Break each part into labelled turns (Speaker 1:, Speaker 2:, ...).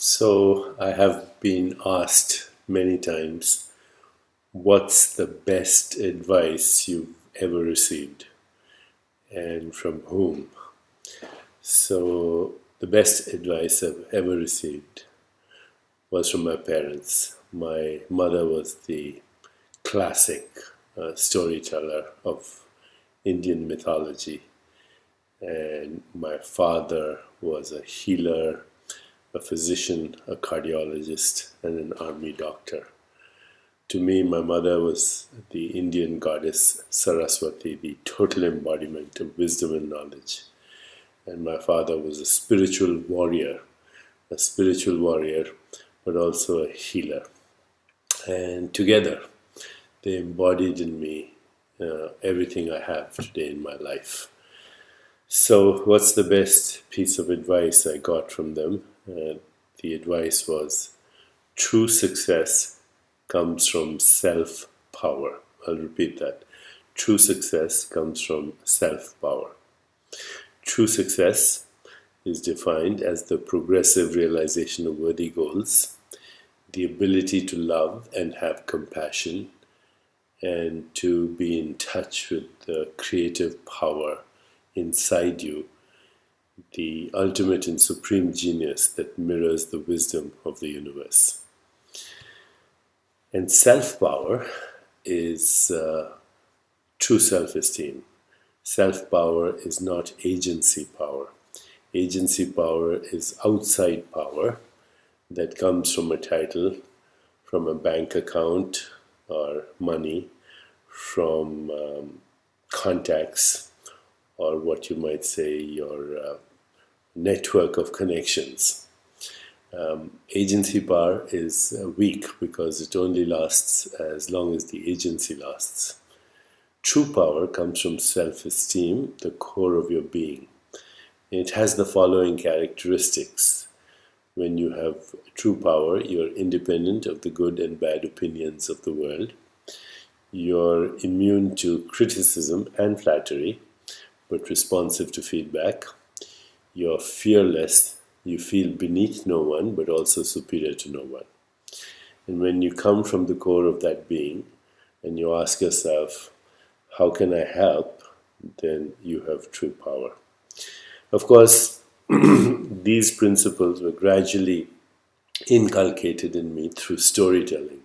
Speaker 1: So I have been asked many times, what's the best advice you've ever received and from whom? So the best advice I've ever received was from my parents. My mother was the classic storyteller of Indian mythology, and my father was a healer, a physician, a cardiologist, and an army doctor. To me, my mother was the Indian goddess Saraswati, the total embodiment of wisdom and knowledge. And my father was a spiritual warrior, but also a healer. And together, they embodied in me everything I have today in my life. So, what's the best piece of advice I got from them? The advice was, true success comes from self-power. I'll repeat that. True success comes from self-power. True success is defined as the progressive realization of worthy goals, the ability to love and have compassion, and to be in touch with the creative power inside you, the ultimate and supreme genius that mirrors the wisdom of the universe. And self-power is true self-esteem. Self-power is not agency power. Agency power is outside power that comes from a title, from a bank account or money, from contacts, or what you might say, your network of connections. Agency power is weak because it only lasts as long as the agency lasts. True power comes from self-esteem, the core of your being. It has the following characteristics. When you have true power, you're independent of the good and bad opinions of the world. You're immune to criticism and flattery, but responsive to feedback. You're fearless. You feel beneath no one, but also superior to no one. And when you come from the core of that being, and you ask yourself, how can I help? Then you have true power. Of course, these principles were gradually inculcated in me through storytelling.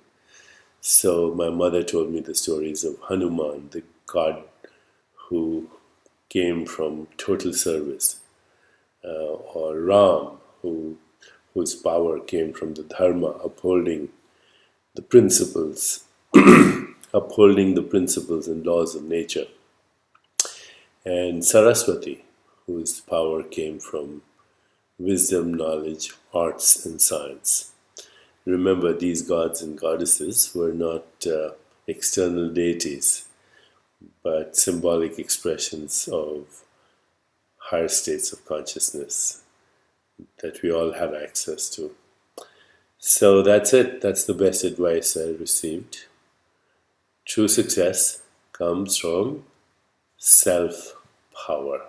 Speaker 1: So my mother told me the stories of Hanuman, the god who came from total service, or Ram, whose power came from the dharma, upholding the principles, upholding the principles and laws of nature, and Saraswati, whose power came from wisdom, knowledge, arts, and science. Remember, these gods and goddesses were not external deities, but symbolic expressions of higher states of consciousness that we all have access to. So that's it. That's the best advice I received. True success comes from self-power.